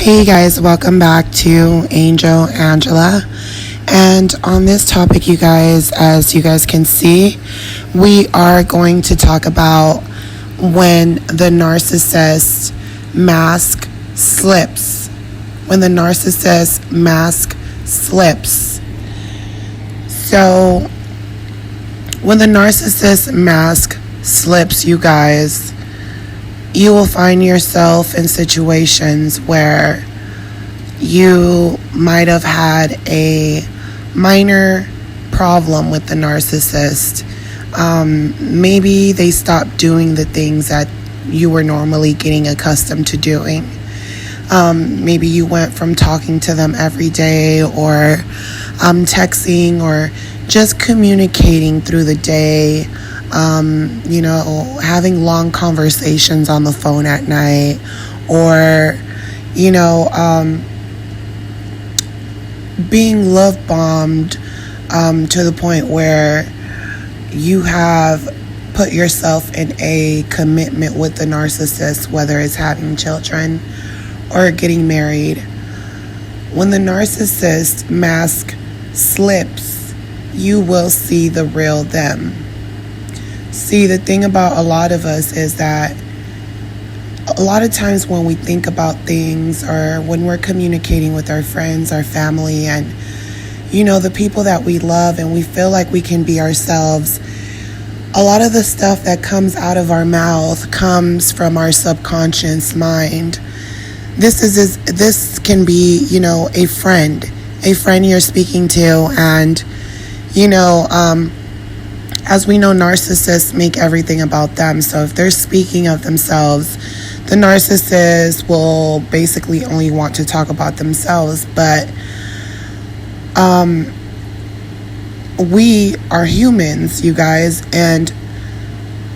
Hey guys, welcome back to Angel Angela. And on this topic, you guys, as you guys can see, we are going to talk about when the narcissist mask slips. When the narcissist mask slips. So, when the narcissist mask slips, you guys, you will find yourself in situations where you might have had a minor problem with the narcissist. Maybe they stopped doing the things that you were normally getting accustomed to doing. Maybe you went from talking to them every day or texting or just communicating through the day. Having long conversations on the phone at night, or, being love bombed to the point where you have put yourself in a commitment with the narcissist, whether it's having children or getting married. When the narcissist mask slips, you will see the real them. See, the thing about a lot of us is that a lot of times when we think about things or when we're communicating with our friends, our family, and, the people that we love and we feel like we can be ourselves, a lot of the stuff that comes out of our mouth comes from our subconscious mind. This can be, a friend you're speaking to, and, as we know, narcissists make everything about them. So if they're speaking of themselves, the narcissist will basically only want to talk about themselves. But we are humans, you guys, and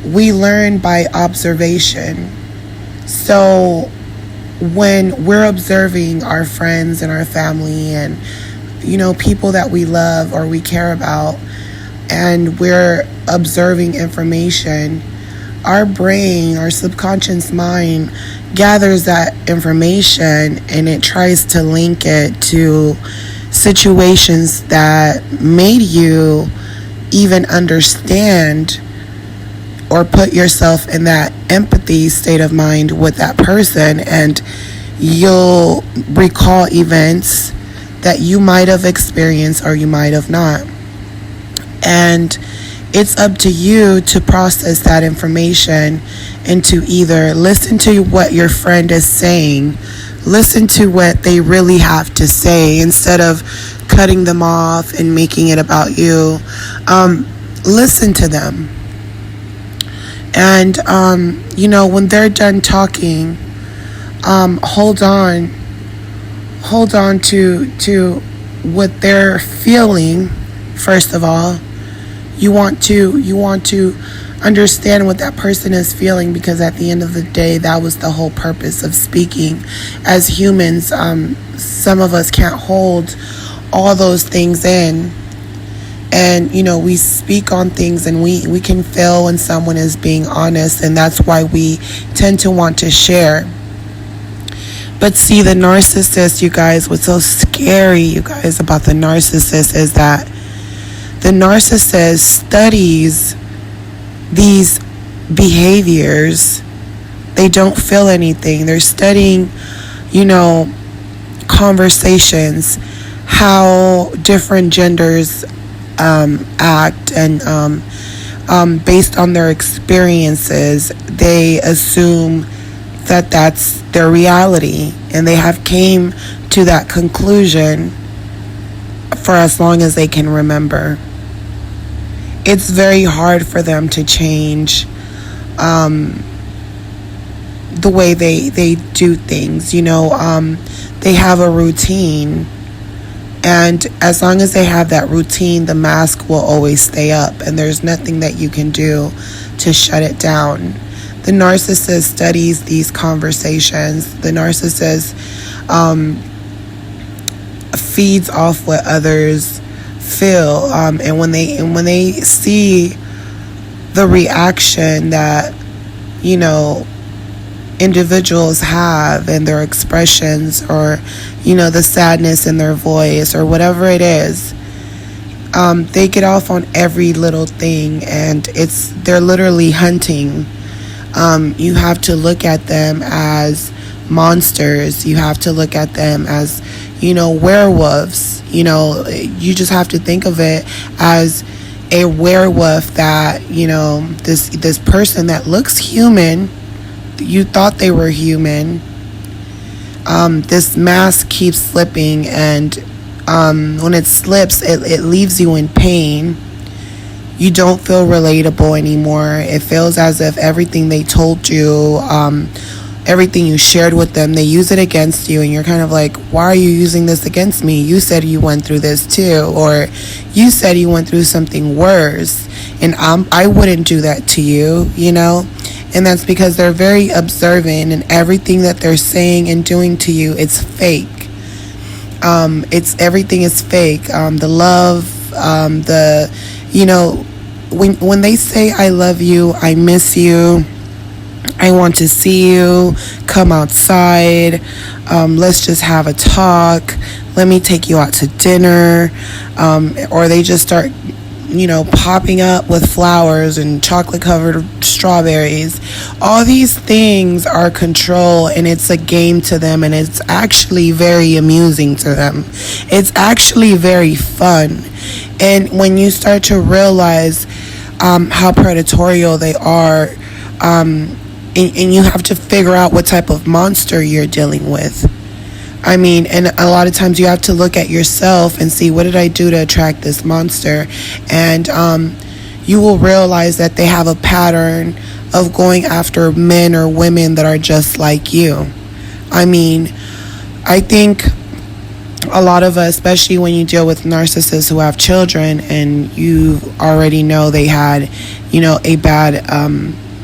we learn by observation. So when we're observing our friends and our family and, people that we love or we care about, and we're observing information, our brain, our subconscious mind gathers that information and it tries to link it to situations that made you even understand or put yourself in that empathy state of mind with that person, and you'll recall events that you might have experienced or you might have not. And it's up to you to process that information and to either listen to what your friend is saying, listen to what they really have to say instead of cutting them off and making it about you. Listen to them. And, when they're done talking, hold on to what they're feeling, first of all. You want to understand what that person is feeling, because at the end of the day, that was the whole purpose of speaking. As humans, some of us can't hold all those things in. And, we speak on things and we can feel when someone is being honest, and that's why we tend to want to share. But see, the narcissist, you guys, what's so scary, you guys, about the narcissist is that the narcissist studies these behaviors. They don't feel anything. They're studying, conversations, how different genders act, and based on their experiences, they assume that that's their reality, and they have came to that conclusion for as long as they can remember. It's very hard for them to change the way they do things. They have a routine, and as long as they have that routine, the mask will always stay up, and there's nothing that you can do to shut it down. The narcissist studies these conversations. The narcissist feeds off what others feel, and when they see the reaction that individuals have in their expressions, or the sadness in their voice, or whatever it is. They get off on every little thing, and they're literally hunting. You have to look at them as monsters. You have to look at them as werewolves. You just have to think of it as a werewolf that this person that looks human, you thought they were human, this mask keeps slipping, and when it slips, it leaves you in pain. You don't feel relatable anymore. It feels as if everything they told you, everything you shared with them, they use it against you, and you're kind of like, why are you using this against me? You said you went through this too, or you said you went through something worse, and I wouldn't do that to you, and that's because they're very observant, and everything that they're saying and doing to you, it's fake. Everything is fake. The love, when they say I love you, I miss you, I want to see you, come outside, let's just have a talk, let me take you out to dinner, or they just start popping up with flowers and chocolate covered strawberries. All these things are control, and it's a game to them, and it's actually very amusing to them. It's actually very fun. And when you start to realize how predatory they are, and you have to figure out what type of monster you're dealing with. And a lot of times you have to look at yourself and see, what did I do to attract this monster? And you will realize that they have a pattern of going after men or women that are just like you. I think a lot of us, especially when you deal with narcissists who have children, and you already know they had, a bad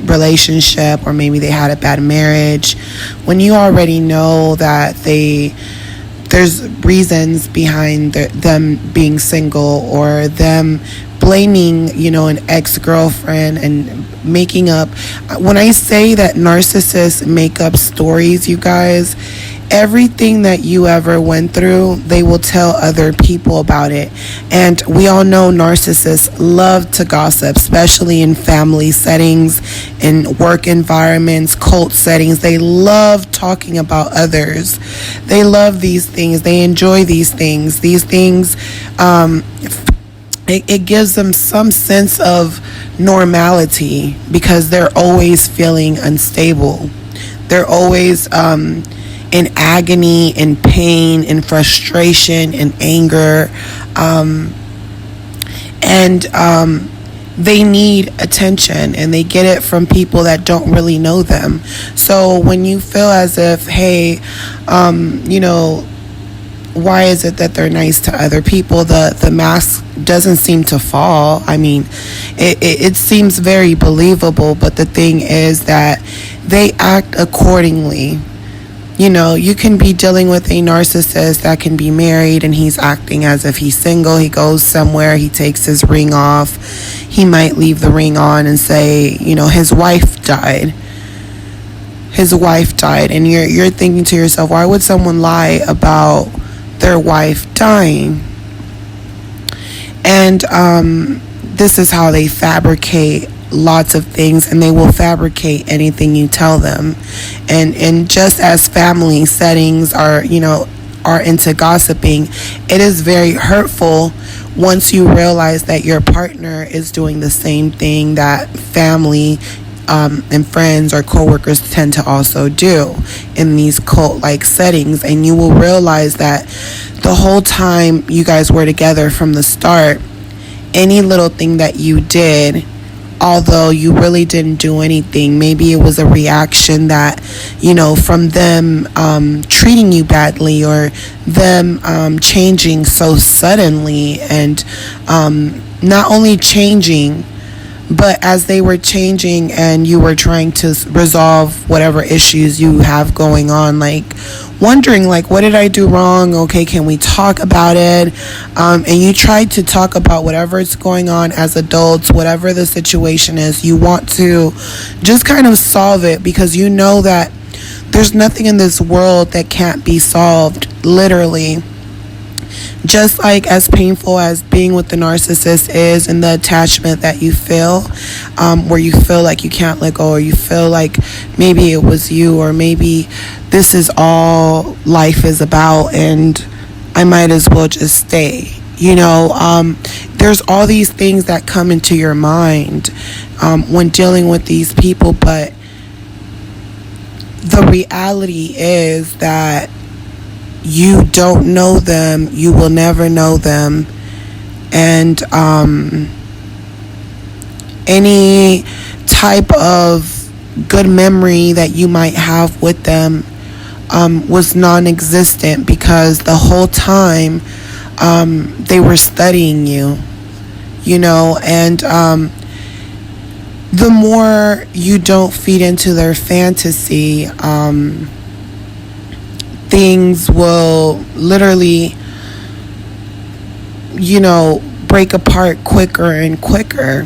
relationship, or maybe they had a bad marriage, when you already know that there's reasons behind them being single, or them blaming an ex-girlfriend and making up. When I say that narcissists make up stories, you guys, everything that you ever went through, they will tell other people about it. And we all know narcissists love to gossip, especially in family settings, in work environments, cult settings. They love talking about others. They love these things. They enjoy these things. These things, it gives them some sense of normality, because they're always feeling unstable. They're always in agony, in pain, in frustration, in anger, and they need attention, and they get it from people that don't really know them. So when you feel as if, hey, why is it that they're nice to other people? The mask doesn't seem to fall. It seems very believable, but the thing is that they act accordingly. You can be dealing with a narcissist that can be married, and he's acting as if he's single. He goes somewhere, he takes his ring off. He might leave the ring on and say, his wife died. His wife died. And you're thinking to yourself, why would someone lie about their wife dying? And this is how they fabricate lots of things, and they will fabricate anything you tell them. And just as family settings are into gossiping, it is very hurtful once you realize that your partner is doing the same thing that family and friends or coworkers tend to also do in these cult-like settings. And you will realize that the whole time you guys were together from the start, any little thing that you did, although you really didn't do anything, maybe it was a reaction that, from them treating you badly, or them changing so suddenly, and not only changing, but as they were changing and you were trying to resolve whatever issues you have going on, like wondering, like, what did I do wrong? Okay, can we talk about it? And you tried to talk about whatever is going on as adults, whatever the situation is. You want to just kind of solve it, because you know that there's nothing in this world that can't be solved, literally. Just like as painful as being with the narcissist is, and the attachment that you feel, where you feel like you can't let go, or you feel like maybe it was you, or maybe this is all life is about and I might as well just stay. There's all these things that come into your mind when dealing with these people, but the reality is that you don't know them, you will never know them, and any type of good memory that you might have with them was non-existent, because the whole time they were studying you, and the more you don't feed into their fantasy, things will literally, break apart quicker and quicker.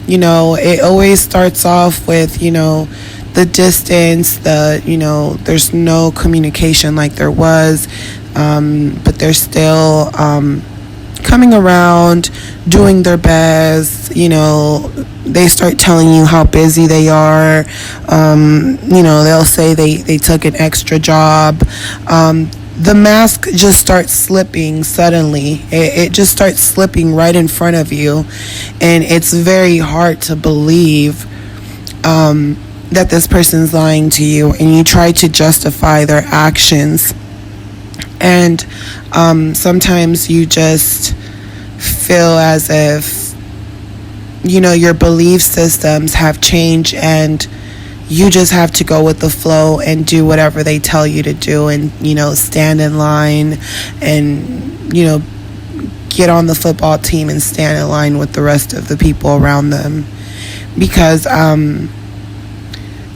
It always starts off with, the distance, there's no communication like there was, but they're still coming around, doing their best. They start telling you how busy they are. They'll say they took an extra job. The mask just starts slipping suddenly. It just starts slipping right in front of you, and it's very hard to believe that this person's lying to you, and you try to justify their actions. And sometimes you just feel as if, your belief systems have changed, and you just have to go with the flow and do whatever they tell you to do, and, stand in line and, get on the football team and stand in line with the rest of the people around them. Because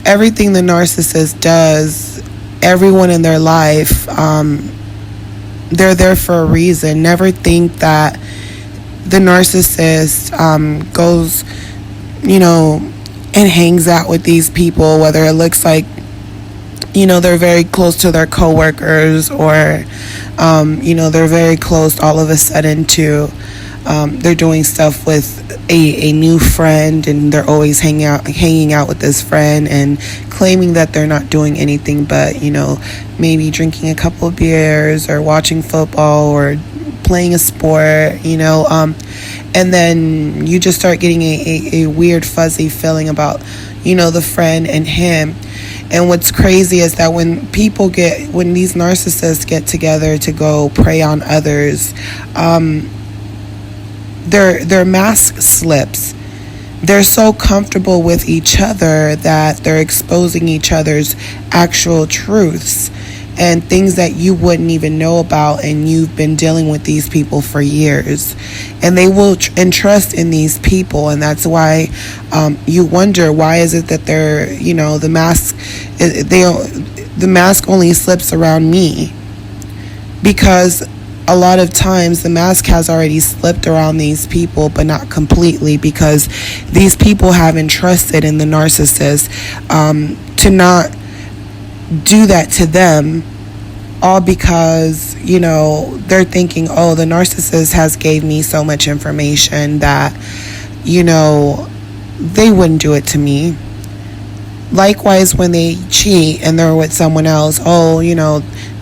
everything the narcissist does, everyone in their life, they're there for a reason. Never think that the narcissist goes, and hangs out with these people, whether it looks like, they're very close to their coworkers, or, they're very close all of a sudden to, they're doing stuff with a new friend, and they're always hanging out with this friend and claiming that they're not doing anything but, maybe drinking a couple of beers or watching football or playing a sport, and then you just start getting a weird fuzzy feeling about, the friend and him. And what's crazy is that when these narcissists get together to go prey on others, their mask slips. They're so comfortable with each other that they're exposing each other's actual truths and things that you wouldn't even know about, and you've been dealing with these people for years, and they will entrust in these people. And that's why you wonder, why is it that they're, the mask only slips around me? Because a lot of times the mask has already slipped around these people, but not completely, because these people have entrusted in the narcissist to not do that to them, all because, they're thinking, oh, the narcissist has gave me so much information that, they wouldn't do it to me. Likewise, when they cheat and they're with someone else, oh,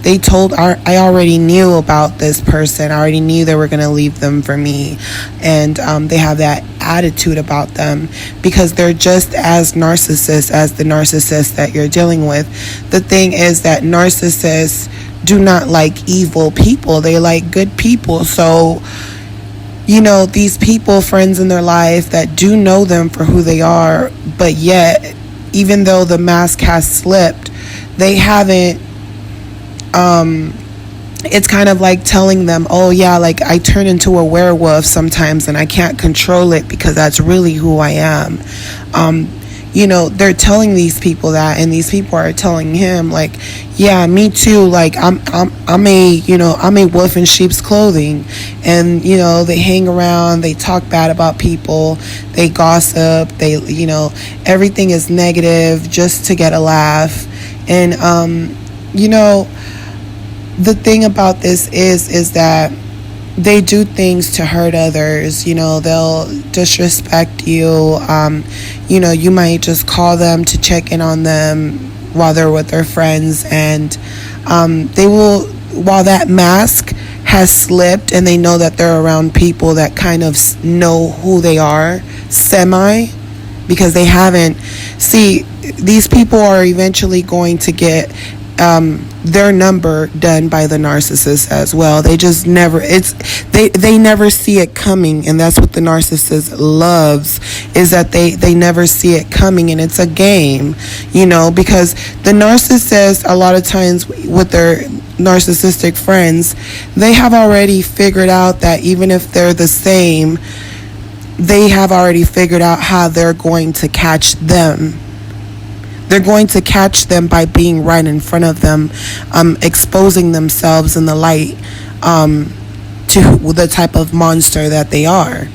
I already knew about this person. I already knew they were going to leave them for me. And they have that attitude about them because they're just as narcissist as the narcissist that you're dealing with. The thing is that narcissists do not like evil people. They like good people. So, these people, friends in their life that do know them for who they are, but yet, even though the mask has slipped, they haven't, it's kind of like telling them, oh yeah, like I turn into a werewolf sometimes and I can't control it because that's really who I am. They're telling these people that, and these people are telling him like, yeah, me too, like I'm a wolf in sheep's clothing. And they hang around, they talk bad about people, they gossip, they everything is negative just to get a laugh. And you know, the thing about this is that they do things to hurt others. You know, they'll disrespect you. You know, you might just call them to check in on them while they're with their friends, and they will, while that mask has slipped and they know that they're around people that kind of know who they are, because they haven't. See, these people are eventually going to get their number done by the narcissist as well. They just never, they never see it coming, and that's what the narcissist loves, is that they never see it coming, and it's a game, you know, because the narcissist, a lot of times with their narcissistic friends, they have already figured out that even if they're the same, they have already figured out how they're going to catch them. They're going to catch them by being right in front of them, exposing themselves in the light to the type of monster that they are.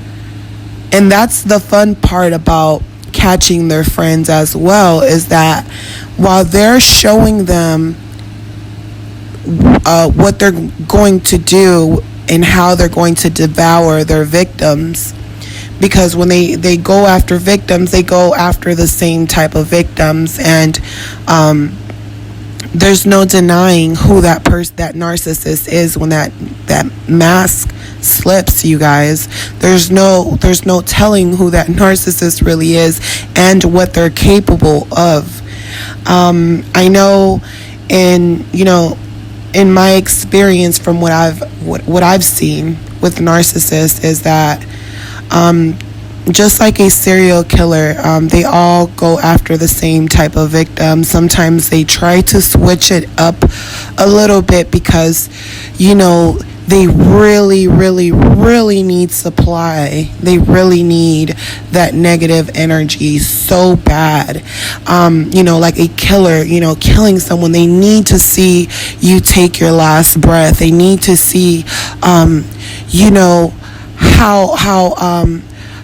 And that's the fun part about catching their friends as well, is that while they're showing them what they're going to do and how they're going to devour their victims, because when they go after victims, they go after the same type of victims, and there's no denying who that narcissist is when that mask slips, you guys. There's no telling who that narcissist really is and what they're capable of. I know, in my experience, from what I've seen with narcissists, is that just like a serial killer, they all go after the same type of victim. Sometimes they try to switch it up a little bit because, they really, really, really need supply. They really need that negative energy so bad. Like a killer, killing someone, they need to see you take your last breath. They need to see,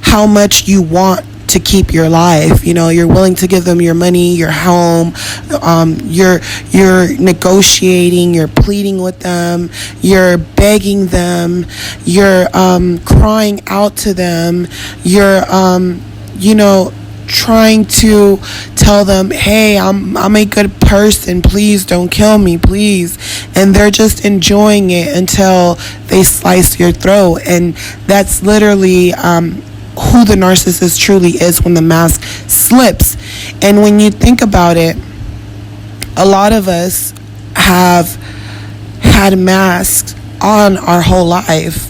how much you want to keep your life. You're willing to give them your money, your home, you're negotiating, you're pleading with them, you're begging them, you're crying out to them, you're trying to tell them, hey, I'm a good person, please don't kill me, please. And they're just enjoying it until they slice your throat. And that's literally who the narcissist truly is when the mask slips. And when you think about it, a lot of us have had masks on our whole life.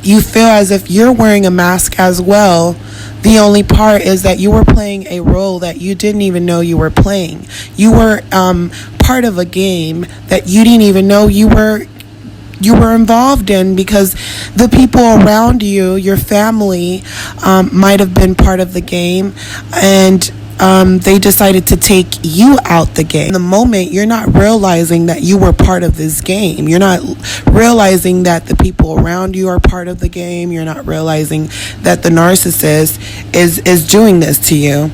You feel as if you're wearing a mask as well. The only part is that you were playing a role that you didn't even know you were playing. You were part of a game that you didn't even know you were involved in, because the people around you, your family, might have been part of the game, and they decided to take you out the game. In the moment, you're not realizing that you were part of this game. You're not realizing that the people around you are part of the game. You're not realizing that the narcissist is doing this to you.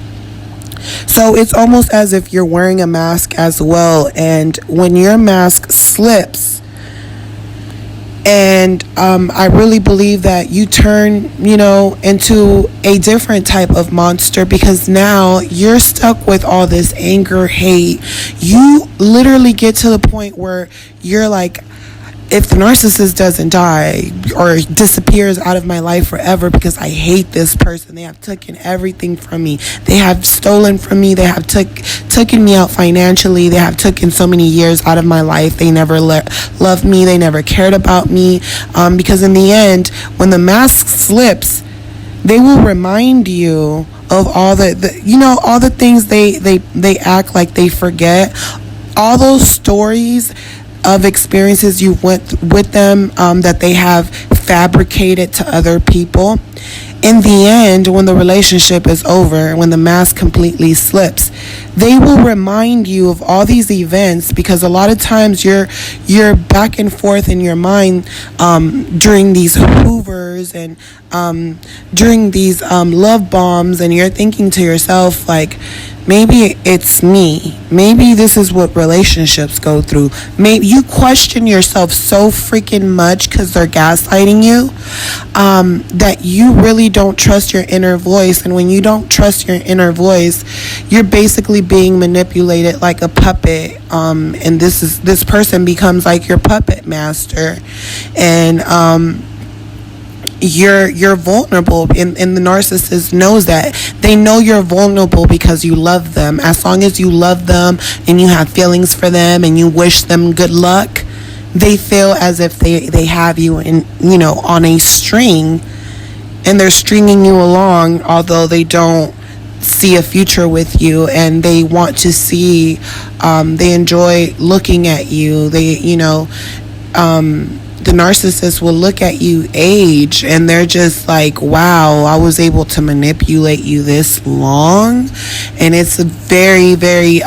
So it's almost as if you're wearing a mask as well, and when your mask slips, and I really believe that you turn, into a different type of monster, because now you're stuck with all this anger, hate. You literally get to the point where you're like, if the narcissist doesn't die or disappears out of my life forever because I hate this person, they have taken everything from me. They have stolen from me. They have taken me out financially. They have taken so many years out of my life. They never loved me. They never cared about me. Because in the end, when the mask slips, they will remind you of all all the things they act like they forget. All those stories of experiences you went with them, that they have fabricated to other people. In the end, when the relationship is over, when the mask completely slips, They will remind you of all these events, because a lot of times you're back and forth in your mind during these hoovers and during these love bombs, and you're thinking to yourself, like, maybe it's me. Maybe this is what relationships go through. Maybe you question yourself so freaking much because they're gaslighting you, that you really don't trust your inner voice. And when you don't trust your inner voice, you're basically being manipulated like a puppet. And this person becomes like your puppet master. And you're vulnerable, and the narcissist knows that. They know you're vulnerable because you love them. As long as you love them and you have feelings for them and you wish them good luck, they feel as if they have you in, on a string, and they're stringing you along, although they don't see a future with you, and they want to see, they enjoy looking at you. The narcissist will look at you age, and they're just like, wow, I was able to manipulate you this long. And it's a very, very,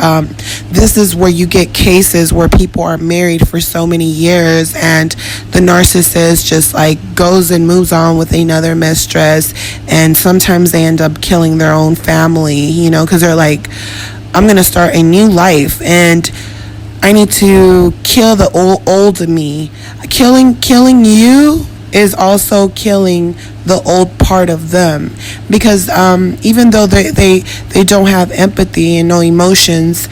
this is where you get cases where people are married for so many years, and the narcissist just like goes and moves on with another mistress, and sometimes they end up killing their own family, because they're like, I'm going to start a new life, and I need to kill the old me. Killing you is also killing the old part of them, because even though they don't have empathy and no emotions,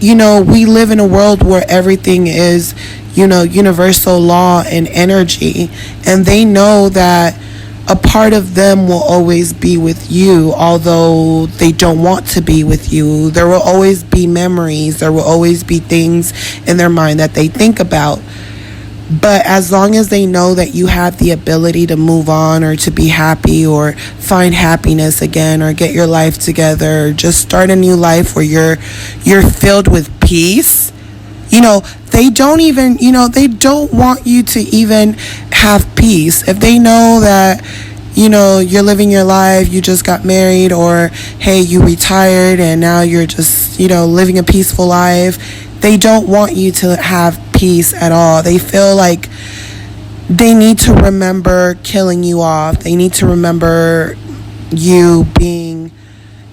we live in a world where everything is, universal law and energy, and they know that a part of them will always be with you, although they don't want to be with you. There will always be memories. There will always be things in their mind that they think about. But as long as they know that you have the ability to move on, or to be happy, or find happiness again, or get your life together, or just start a new life where you're filled with peace, they don't even, they don't want you to even have peace. If they know that, you're living your life, you just got married, or hey, you retired and now you're just, living a peaceful life, they don't want you to have peace at all. They feel like they need to remember killing you off. They need to remember you being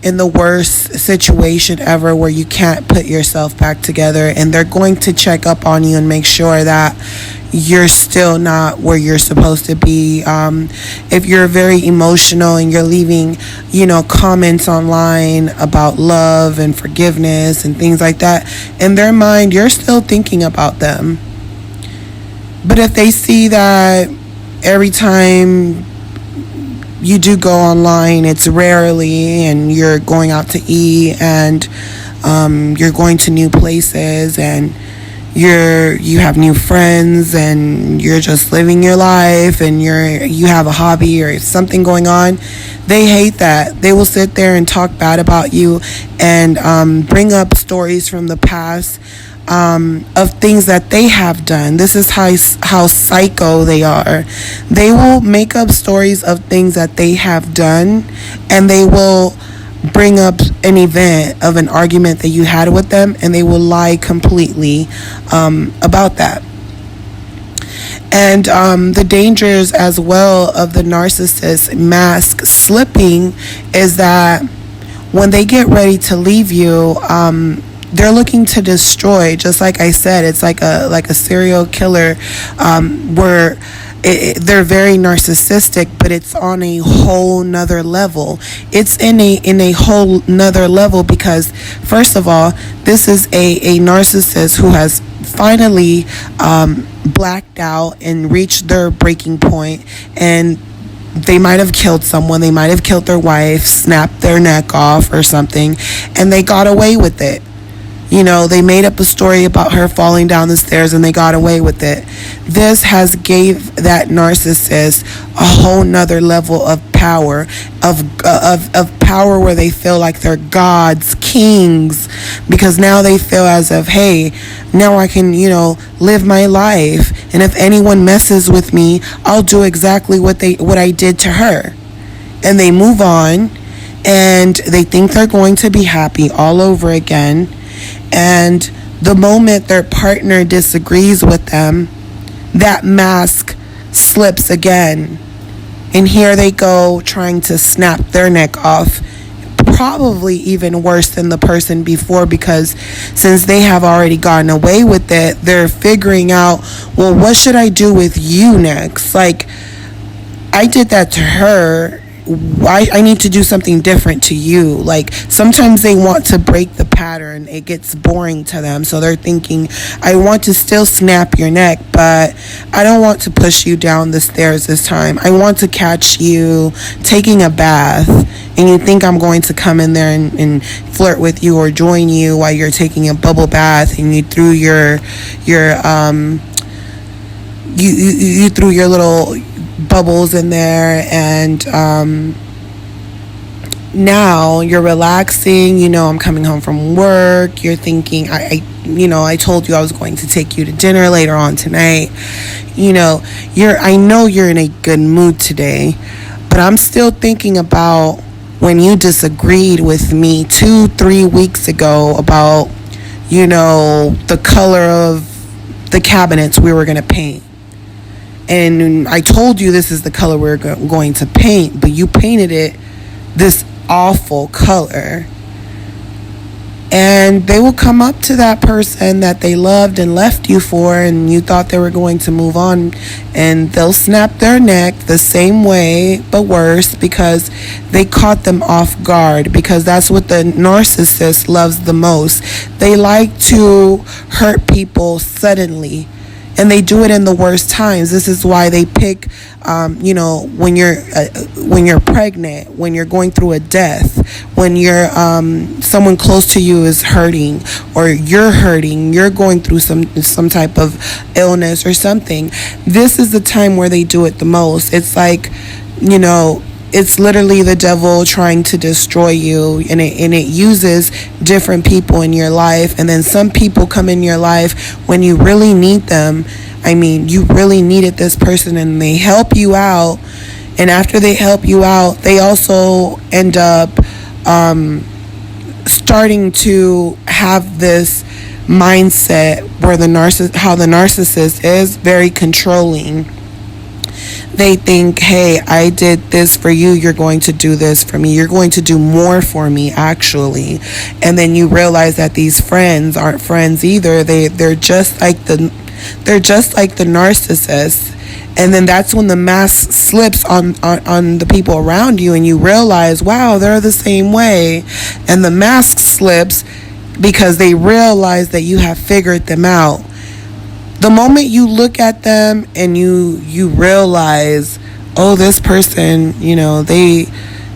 in the worst situation ever, where you can't put yourself back together, and they're going to check up on you and make sure that you're still not where you're supposed to be. If you're very emotional and you're leaving, comments online about love and forgiveness and things like that, in their mind, you're still thinking about them. But if they see that every time you do go online, it's rarely, and you're going out to eat, and you're going to new places, and you have new friends, and you're just living your life, and you have a hobby or something going on, they hate that. They will sit there and talk bad about you, and bring up stories from the past, of things that they have done. This is how psycho they are. They will make up stories of things that they have done, and they will bring up an event of an argument that you had with them, and they will lie completely about that. And the dangers as well of the narcissist mask slipping is that when they get ready to leave you, they're looking to destroy. Just like I said, it's like a serial killer, where they're very narcissistic, but it's on a whole nother level. It's in a whole nother level because, first of all, this is a narcissist who has finally blacked out and reached their breaking point, and they might have killed someone. They might have killed their wife, snapped their neck off or something, and they got away with it. They made up a story about her falling down the stairs, and they got away with it. This has gave that narcissist a whole nother level of power, of power, where they feel like they're gods, kings, because now they feel as if, hey, now I can, live my life, and if anyone messes with me, I'll do exactly what I did to her. And they move on, and they think they're going to be happy all over again. And the moment their partner disagrees with them, that mask slips again. And here they go trying to snap their neck off. Probably even worse than the person before, because since they have already gotten away with it, they're figuring out, well, what should I do with you next? Like, I did that to her. I need to do something different to you. Like, sometimes they want to break the pattern. It gets boring to them. So they're thinking, I want to still snap your neck, but I don't want to push you down the stairs this time. I want to catch you taking a bath, and you think I'm going to come in there and flirt with you or join you while you're taking a bubble bath, and you threw your you threw your little bubbles in there, and now you're relaxing. I'm coming home from work. You're thinking, I told you I was going to take you to dinner later on tonight. I know you're in a good mood today, but I'm still thinking about when you disagreed with me 2-3 weeks ago about the color of the cabinets we were going to paint. And I told you this is the color we're going to paint, but you painted it this awful color. And they will come up to that person that they loved and left you for, and you thought they were going to move on, and they'll snap their neck the same way, but worse, because they caught them off guard, because that's what the narcissist loves the most. They like to hurt people suddenly. And they do it in the worst times. This is why they pick, when you're pregnant, when you're going through a death, when you're someone close to you is hurting, or you're hurting, you're going through some type of illness or something. This is the time where they do it the most. It's like, it's literally the devil trying to destroy you, and it uses different people in your life. And then some people come in your life when you really need them. I mean, you really needed this person, and they help you out. And after they help you out, they also end up starting to have this mindset where how the narcissist is very controlling. They think, hey, I did this for you, you're going to do this for me. You're going to do more for me, actually. And then you realize that these friends aren't friends either. They're just like the narcissist. And then that's when the mask slips on the people around you, and you realize, wow, they're the same way. And the mask slips because they realize that you have figured them out. The moment you look at them and you realize, oh, this person, they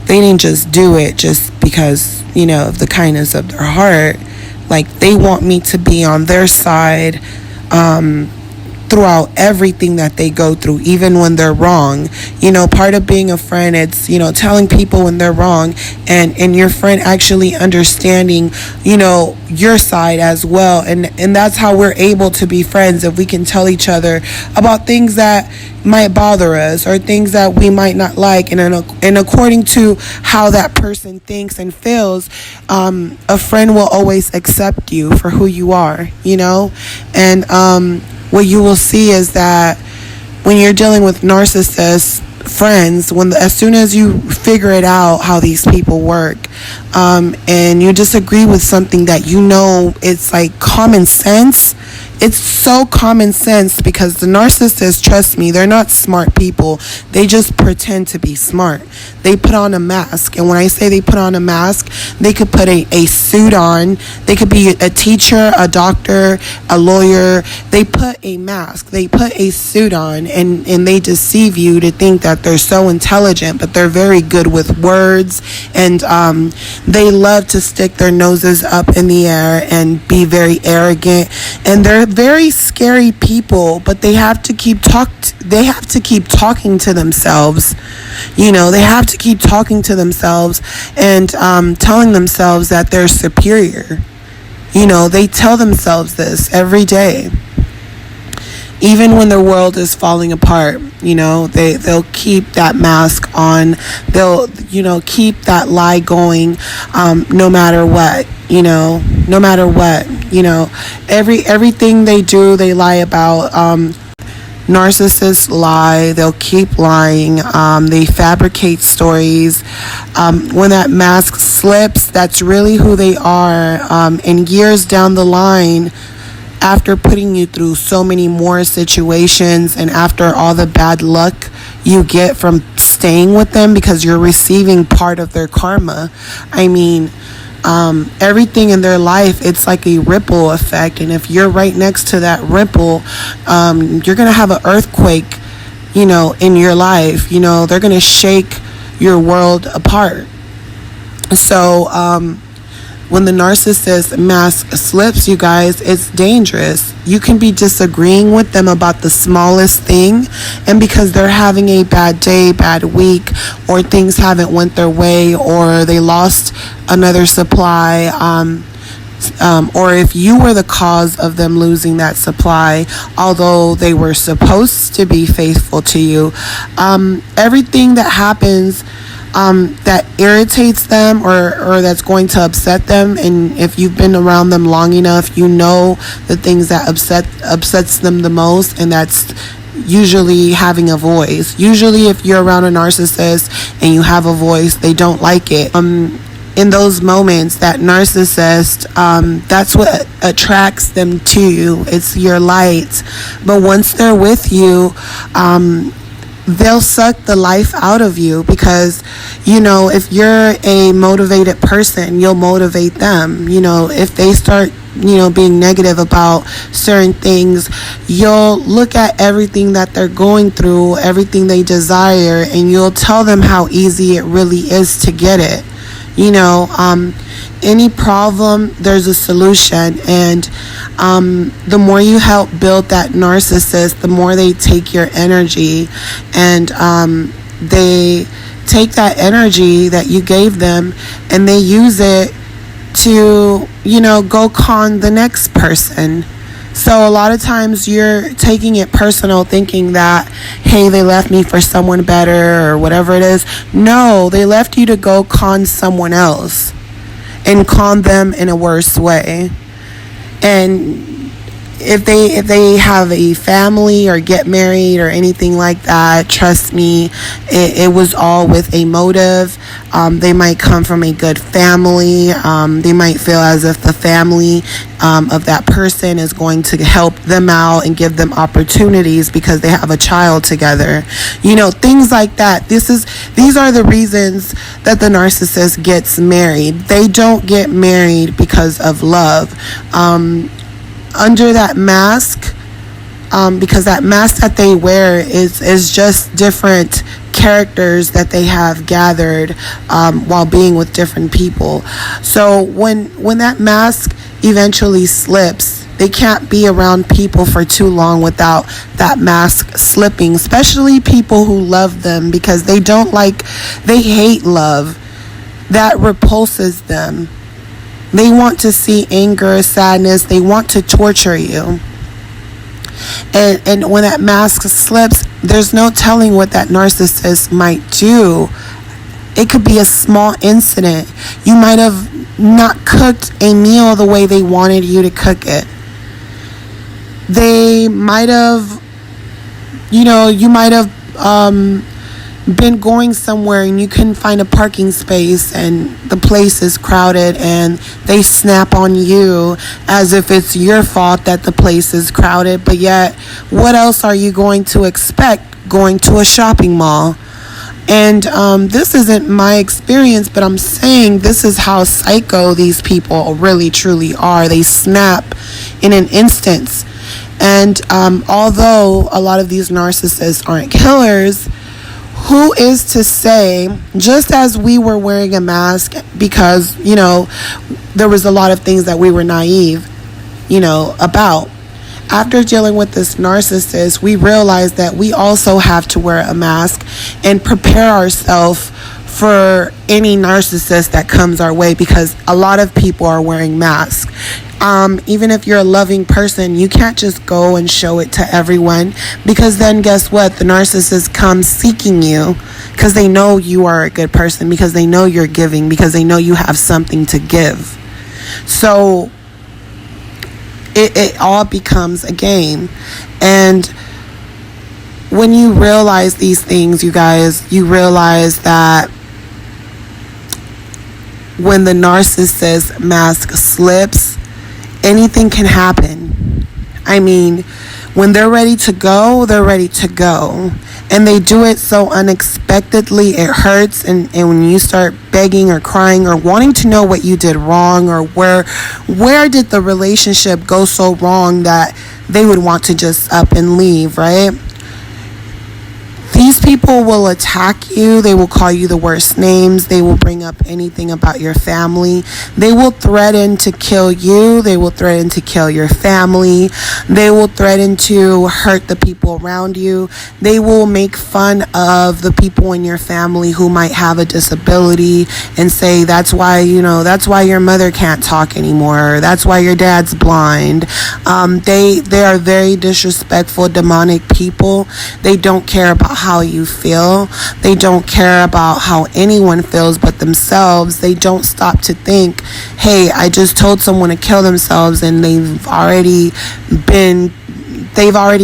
didn't just do it just because, of the kindness of their heart. Like, they want me to be on their side throughout everything that they go through, even when they're wrong. Part of being a friend, it's, telling people when they're wrong, and your friend actually understanding, your side as well. And that's how we're able to be friends, if we can tell each other about things that might bother us, or things that we might not like, and according to how that person thinks and feels, a friend will always accept you for who you are, and what you will see is that when you're dealing with narcissist friends, as soon as you figure it out how these people work, and you disagree with something that it's like common sense. It's so common sense, because the narcissists, trust me, they're not smart people. They just pretend to be smart. They put on a mask. And when I say they put on a mask, they could put a suit on. They could be a teacher, a doctor, a lawyer. They put a mask. They put a suit on, and they deceive you to think that they're so intelligent, but they're very good with words. And they love to stick their noses up in the air and be very arrogant. And they're very scary people, but they have to keep talking to themselves. They have to keep talking to themselves and telling themselves that they're superior. They tell themselves this every day. Even when the world is falling apart, they'll keep that mask on. They'll, keep that lie going, no matter what. No matter what. Everything they do, they lie about. Narcissists lie. They'll keep lying. They fabricate stories. When that mask slips, that's really who they are. And years down the line, after putting you through so many more situations and after all the bad luck you get from staying with them, because you're receiving part of their karma. I mean, everything in their life, it's like a ripple effect. And if you're right next to that ripple, you're going to have an earthquake, in your life. They're going to shake your world apart. So, when the narcissist mask slips, you guys, it's dangerous. You can be disagreeing with them about the smallest thing, and because they're having a bad day, bad week, or things haven't went their way, or they lost another supply, or if you were the cause of them losing that supply, although they were supposed to be faithful to you, everything that happens that irritates them or that's going to upset them, and if you've been around them long enough, you know the things that upsets them the most, and that's usually having a voice. Usually if you're around a narcissist and you have a voice, they don't like it. In those moments, that narcissist, that's what attracts them to you. It's your light. But once they're with you, they'll suck the life out of you, because if you're a motivated person, you'll motivate them. If they start being negative about certain things, you'll look at everything that they're going through, everything they desire, and you'll tell them how easy it really is to get it. Any problem, there's a solution. And the more you help build that narcissist, the more they take your energy, and they take that energy that you gave them and they use it to, go con the next person. So a lot of times you're taking it personal, thinking that, hey, they left me for someone better or whatever it is. No, they left you to go con someone else and con them in a worse way. And if they have a family or get married or anything like that, trust me, it was all with a motive. They might come from a good family. They might feel as if the family of that person is going to help them out and give them opportunities because they have a child together. Things like that. These are the reasons that the narcissist gets married. They don't get married because of love. Under that mask, because that mask that they wear is just different characters that they have gathered while being with different people. So when that mask eventually slips, they can't be around people for too long without that mask slipping, especially people who love them, because they hate love. That repulses them. They want to see anger, sadness. They want to torture you. And when that mask slips, there's no telling what that narcissist might do. It could be a small incident. You might have not cooked a meal the way they wanted you to cook it. They might have, you might have been going somewhere and you couldn't find a parking space and the place is crowded, and they snap on you as if it's your fault that the place is crowded. But yet, what else are you going to expect going to a shopping mall? And this isn't my experience, but I'm saying this is how psycho these people really truly are. They snap in an instance. And although a lot of these narcissists aren't killers, who is to say, just as we were wearing a mask because, there was a lot of things that we were naive, about. After dealing with this narcissist, we realized that we also have to wear a mask and prepare ourselves for any narcissist that comes our way, because a lot of people are wearing masks. Even if you're a loving person, you can't just go and show it to everyone, because then guess what? The narcissist comes seeking you because they know you are a good person, because they know you're giving, because they know you have something to give. So it all becomes a game. And when you realize these things, you guys, you realize that when the narcissist mask slips, anything can happen. I mean, when they're ready to go, they're ready to go. And they do it so unexpectedly, it hurts. And when you start begging or crying or wanting to know what you did wrong, or where did the relationship go so wrong that they would want to just up and leave, right? These people will attack you. They will call you the worst names. They will bring up anything about your family. They will threaten to kill you. They will threaten to kill your family. They will threaten to hurt the people around you. They will make fun of the people in your family who might have a disability and say, that's why your mother can't talk anymore. That's why your dad's blind. They are very disrespectful, demonic people. They don't care about how you feel. They don't care about how anyone feels but themselves. They don't stop to think, hey, I just told someone to kill themselves and they've already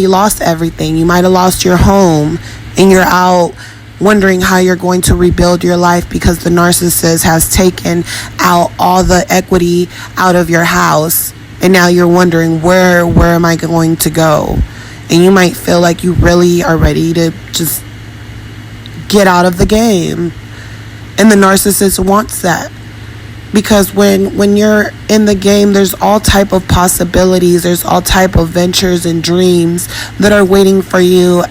lost everything. You might have lost your home and you're out wondering how you're going to rebuild your life because the narcissist has taken out all the equity out of your house, and now you're wondering, where am I going to go? And you might feel like you really are ready to just get out of the game. And the narcissist wants that. Because when you're in the game, there's all type of possibilities. There's all type of ventures and dreams that are waiting for you.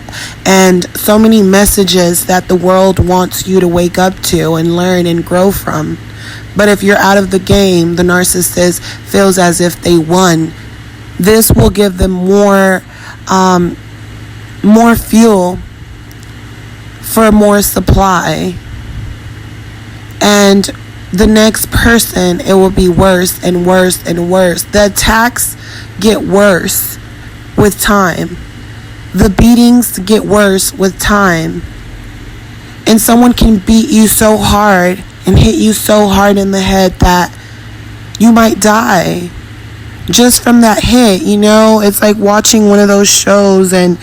And so many messages that the world wants you to wake up to and learn and grow from. But if you're out of the game, the narcissist feels as if they won. This will give them more fuel for more supply, and the next person, it will be worse and worse and worse. The attacks get worse with time. The beatings get worse with time. And someone can beat you so hard and hit you so hard in the head that you might die just from that hit. It's like watching one of those shows, and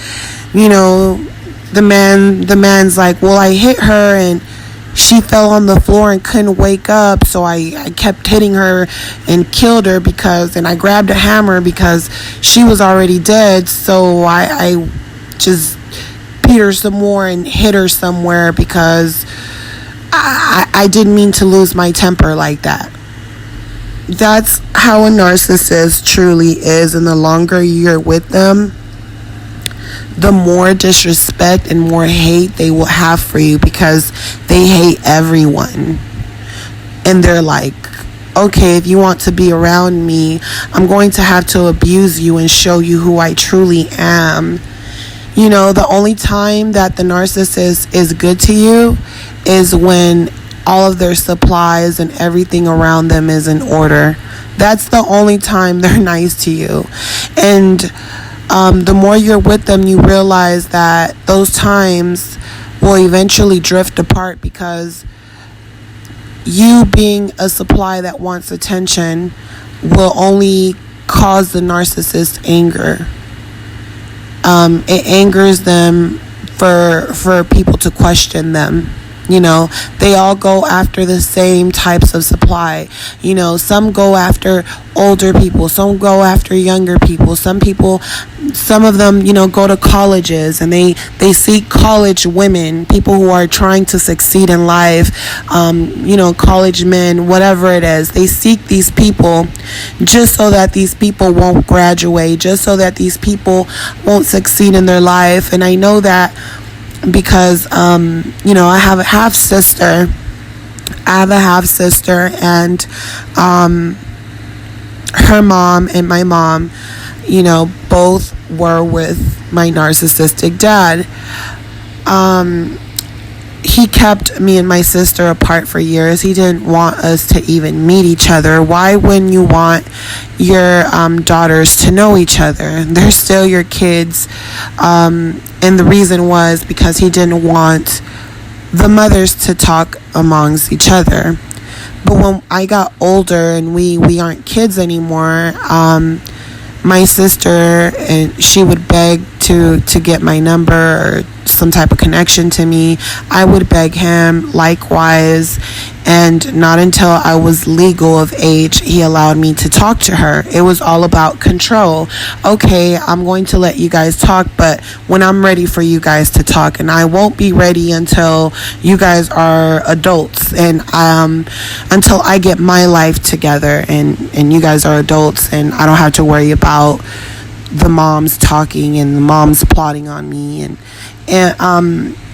the man's like, well, I hit her and she fell on the floor and couldn't wake up, so I kept hitting her and killed her and I grabbed a hammer because she was already dead, so I just beat her some more and hit her somewhere because I didn't mean to lose my temper like that. That's how a narcissist truly is, and the longer you're with them, the more disrespect and more hate they will have for you, because they hate everyone. And they're like, okay, if you want to be around me, I'm going to have to abuse you and show you who I truly am. The only time that the narcissist is good to you is when all of their supplies and everything around them is in order. That's the only time they're nice to you. And the more you're with them, you realize that those times will eventually drift apart, because you being a supply that wants attention will only cause the narcissist anger. It angers them for people to question them. They all go after the same types of supply. Some go after older people, some go after younger people, some of them, go to colleges and they seek college women, people who are trying to succeed in life, college men, whatever it is. They seek these people just so that these people won't graduate, just so that these people won't succeed in their life. And I know that because I have a half sister, and her mom and my mom, both were with my narcissistic dad. he kept me and my sister apart for years. He didn't want us to even meet each other. Why wouldn't you want your daughters to know each other? They're still your kids. And the reason was because he didn't want the mothers to talk amongst each other. But when I got older and we aren't kids anymore, my sister, and she would beg to get my number or some type of connection to me. I would beg him likewise, and not until I was legal of age he allowed me to talk to her. It was all about control. Okay, I'm going to let you guys talk, but when I'm ready for you guys to talk, and I won't be ready until you guys are adults, and until I get my life together and you guys are adults, and I don't have to worry about the moms talking and the moms plotting on me, and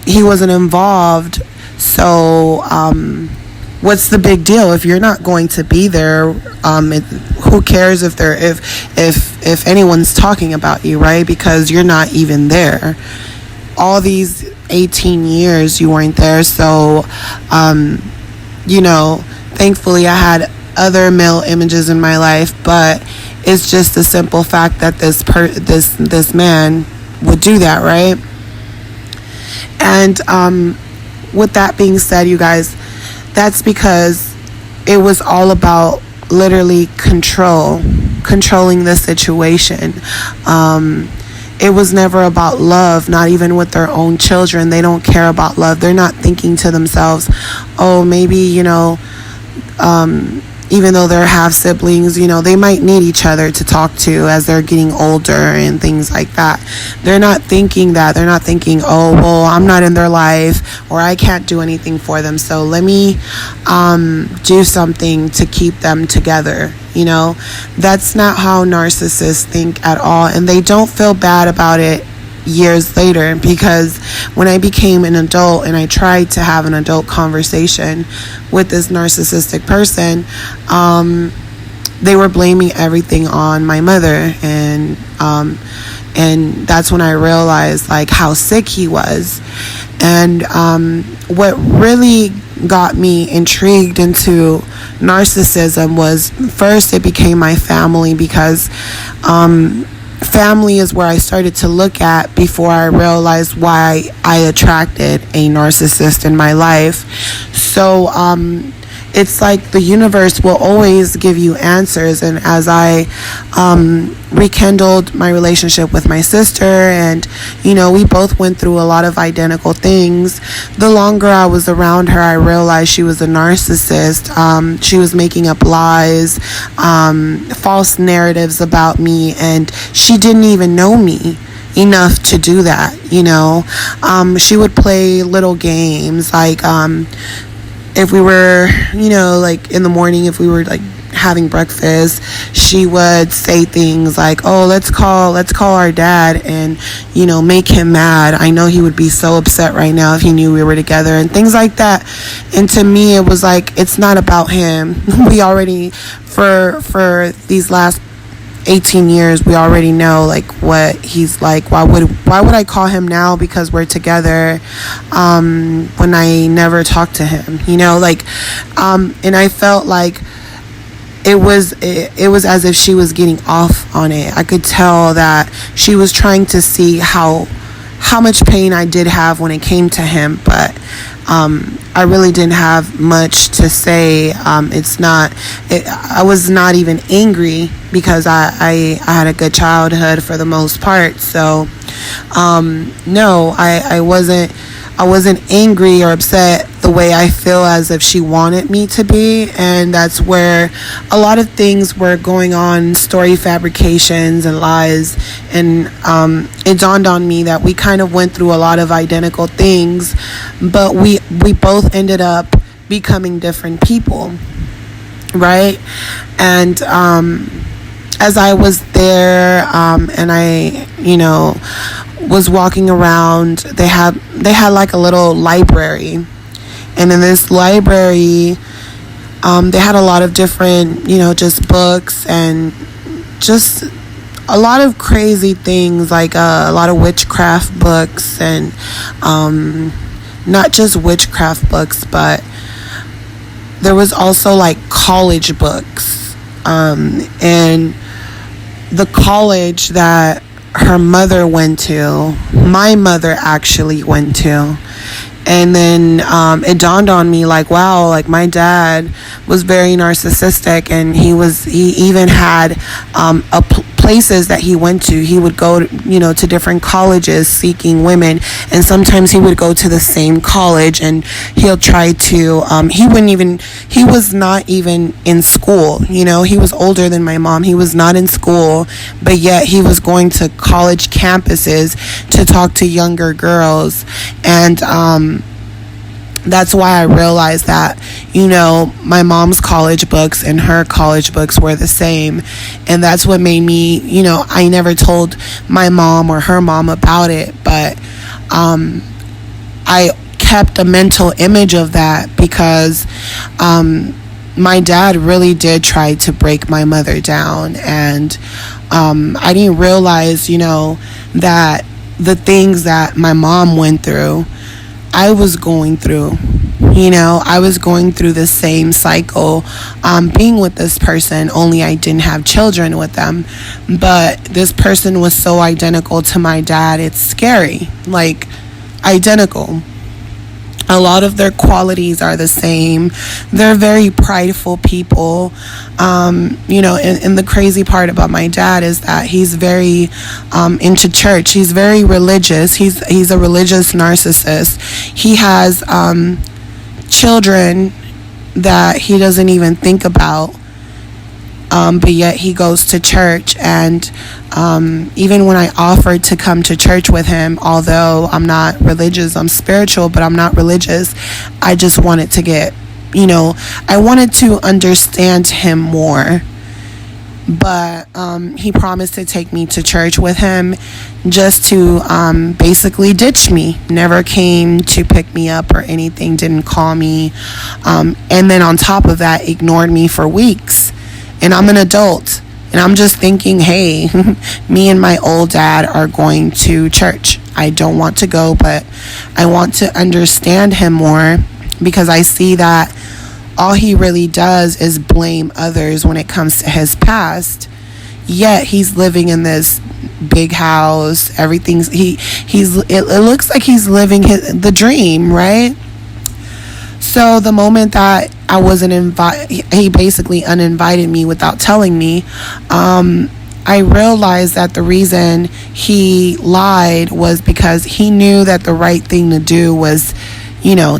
he wasn't involved. So what's the big deal if you're not going to be there? Who cares if anyone's talking about you, right? Because you're not even there. All these 18 years you weren't there. So thankfully I had other male images in my life, but it's just the simple fact that this man would do that, right? And with that being said, you guys, that's because it was all about literally controlling the situation. It was never about love, not even with their own children. They don't care about love. They're not thinking to themselves, oh, maybe, even though they're half siblings, they might need each other to talk to as they're getting older and things like that. They're not thinking that. They're not thinking, oh, well, I'm not in their life, or I can't do anything for them, so let me do something to keep them together. That's not how narcissists think at all, and they don't feel bad about it years later, because when I became an adult and I tried to have an adult conversation with this narcissistic person, they were blaming everything on my mother, and that's when I realized how sick he was. And what really got me intrigued into narcissism was, first, it became my family, because family is where I started to look at before I realized why I attracted a narcissist in my life. So it's like the universe will always give you answers. And as I rekindled my relationship with my sister, and we both went through a lot of identical things, the longer I was around her, I realized she was a narcissist. She was making up lies, false narratives about me, and she didn't even know me enough to do that. She would play little games, like if we were, in the morning, if we were having breakfast, she would say things like, oh, let's call our dad and, make him mad. I know he would be so upset right now if he knew we were together, and things like that. And to me, it was like, it's not about him. We already, for these last 18 years, we already know what he's like. Why would I call him now because we're together when I never talked to him, and I felt like it was as if she was getting off on it. I could tell that she was trying to see how much pain I did have when it came to him, but I really didn't have much to say. I was not even angry, because I had a good childhood for the most part. So no, I wasn't angry or upset the way I feel as if she wanted me to be. And that's where a lot of things were going on, story fabrications and lies. And it dawned on me that we kind of went through a lot of identical things, but we both ended up becoming different people, right? And as I was there, and I was walking around, they had like a little library, and in this library they had a lot of different just books, and just a lot of crazy things, like a lot of witchcraft books, and not just witchcraft books, but there was also like college books. And the college that her mother went to, my mother actually went to. And then it dawned on me, like, wow, like my dad was very narcissistic, and he even had places that he went to. He would go, to different colleges seeking women, and sometimes he would go to the same college, and he'll try to, he was not even in school, he was older than my mom. He was not in school, but yet he was going to college campuses to talk to younger girls. And that's why I realized that, my mom's college books and her college books were the same. And that's what made me, I never told my mom or her mom about it, but I kept a mental image of that because my dad really did try to break my mother down. And I didn't realize, that the things that my mom went through, I was going through. I was going through the same cycle, being with this person, only I didn't have children with them. But this person was so identical to my dad, it's scary. Like, identical. A lot of their qualities are the same. They're very prideful people. And the crazy part about my dad is that he's very into church. He's very religious. He's a religious narcissist. He has children that he doesn't even think about. But yet he goes to church, and even when I offered to come to church with him, although I'm not religious, I'm spiritual, but I'm not religious, I just wanted to get, I wanted to understand him more. But he promised to take me to church with him just to basically ditch me. Never came to pick me up or anything, didn't call me. And then on top of that, ignored me for weeks. And I'm an adult, and I'm just thinking, hey, me and my old dad are going to church. I don't want to go, but I want to understand him more, because I see that all he really does is blame others when it comes to his past. Yet he's living in this big house. Everything's it looks like he's living the dream, right? So the moment that I wasn't invited, he basically uninvited me without telling me. I realized that the reason he lied was because he knew that the right thing to do was,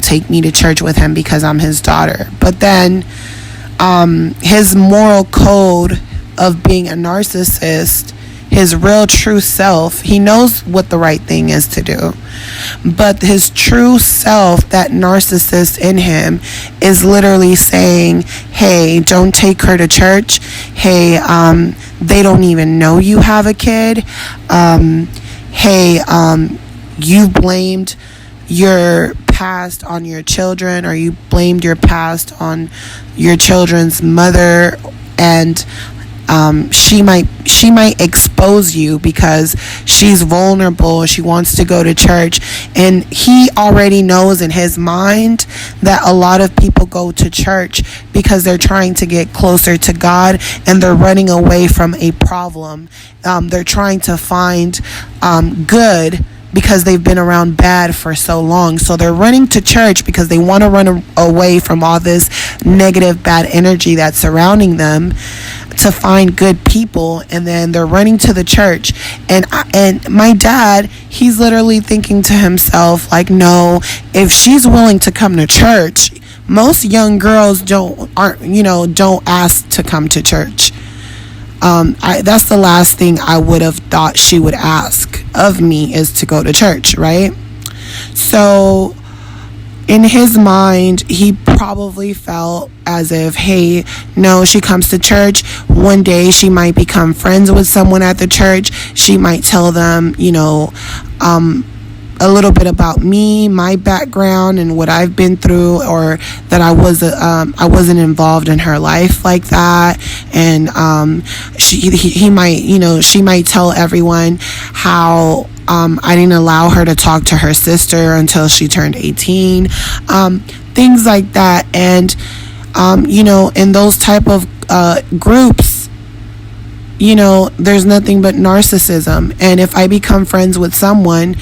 take me to church with him because I'm his daughter. But then his moral code of being a narcissist, his real true self, he knows what the right thing is to do. But his true self, that narcissist in him, is literally saying, hey, don't take her to church. Hey, they don't even know you have a kid. Hey, you blamed your past on your children, or you blamed your past on your children's mother, and she might expose you because she's vulnerable. She wants to go to church, and he already knows in his mind that a lot of people go to church because they're trying to get closer to God, and they're running away from a problem. They're trying to find good because they've been around bad for so long. So they're running to church because they want to run away from all this negative, bad energy that's surrounding them, to find good people. And then they're running to the church. And my dad, he's literally thinking to himself, like, no, if she's willing to come to church, most young girls don't ask to come to church. That's the last thing I would have thought she would ask of me, is to go to church, right? So in his mind, he probably felt as if, hey, no, she comes to church. One day she might become friends with someone at the church. She might tell them, a little bit about me, my background, and what I've been through, or that I wasn't involved in her life like that. and he might, she might tell everyone how I didn't allow her to talk to her sister until she turned 18, things like that. And in those type of groups, there's nothing but narcissism. And if I become friends with someone,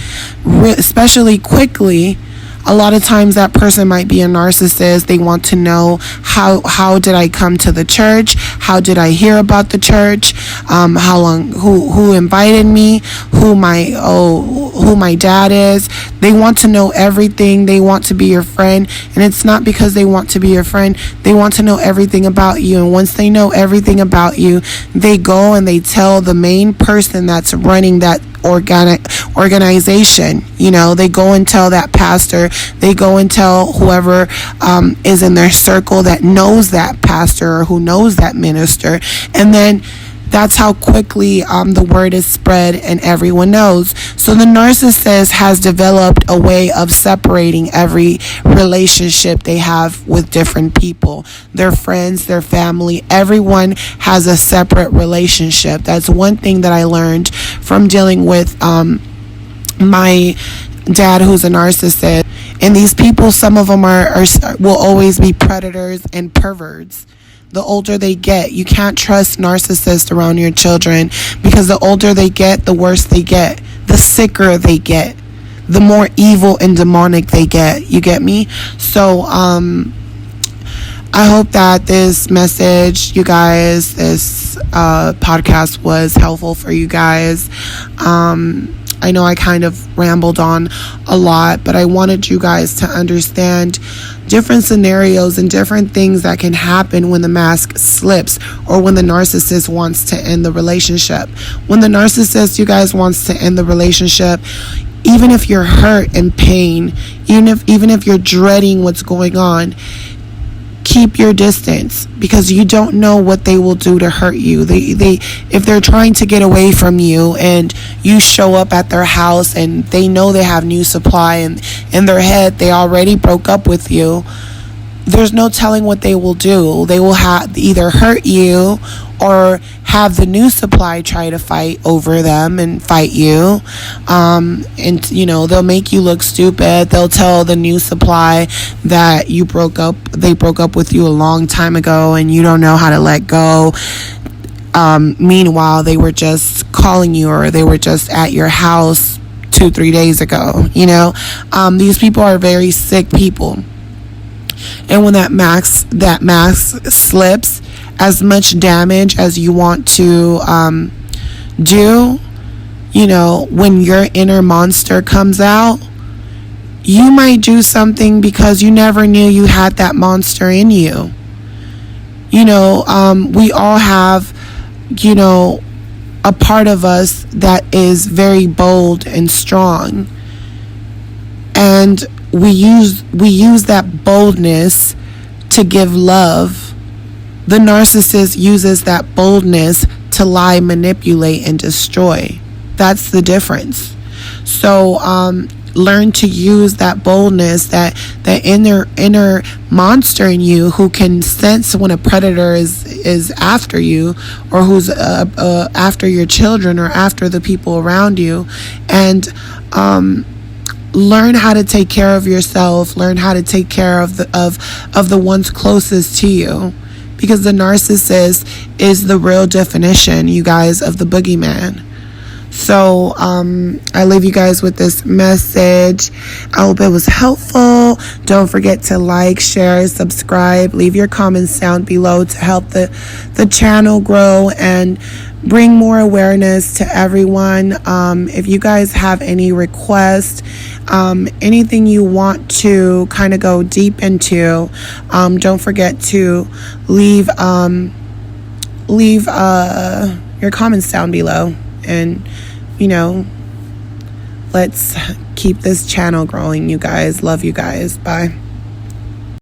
especially quickly, a lot of times that person might be a narcissist. They want to know how did I come to the church? How did I hear about the church? How long? Who invited me? Who my dad is? They want to know everything. They want to be your friend, and it's not because they want to be your friend. They want to know everything about you, and once they know everything about you, they go and they tell the main person that's running that organization. They go and tell that pastor. They go and tell whoever is in their circle that knows that pastor or who knows that minister, and then that's how quickly the word is spread and everyone knows. So the narcissist has developed a way of separating every relationship they have with different people, their friends, their family. Everyone has a separate relationship. That's one thing that I learned from dealing with my dad, who's a narcissist. And these people, some of them will always be predators and perverts. The older they get, you can't trust narcissists around your children, because the older they get, the worse they get, the sicker they get, the more evil and demonic they get. You get me? So I hope that this message, you guys, this podcast was helpful for you guys. I know I kind of rambled on a lot, but I wanted you guys to understand different scenarios and different things that can happen when the mask slips, or when the narcissist wants to end the relationship. When the narcissist, you guys, wants to end the relationship, even if you're hurt and pain, even if you're dreading what's going on, keep your distance, because you don't know what they will do to hurt you. If they're trying to get away from you and you show up at their house and they know they have new supply, and in their head they already broke up with you, there's no telling what they will do. They will either hurt you or have the new supply try to fight over them and fight you. And they'll make you look stupid. They'll tell the new supply that they broke up with you a long time ago and you don't know how to let go. Meanwhile, they were just calling you, or they were just at your house 2-3 days ago. These people are very sick people. And when that mask slips, as much damage as you want to do, when your inner monster comes out, you might do something because you never knew you had that monster in you. We all have, a part of us that is very bold and strong. And we use that boldness to give love. The narcissist uses that boldness to lie, manipulate, and destroy. That's the difference. So learn to use that boldness, that inner monster in you, who can sense when a predator is after you, or who's after your children, or after the people around you, and learn how to take care of yourself. Learn how to take care of the ones closest to you, because the narcissist is the real definition, you guys, of the boogeyman. So I leave you guys with this message. I hope it was helpful. Don't forget to like, share, subscribe, leave your comments down below to help the channel grow and bring more awareness to everyone. If you guys have any requests, anything you want to kind of go deep into, don't forget to leave your comments down below. And let's keep this channel growing, you guys. Love you guys. Bye.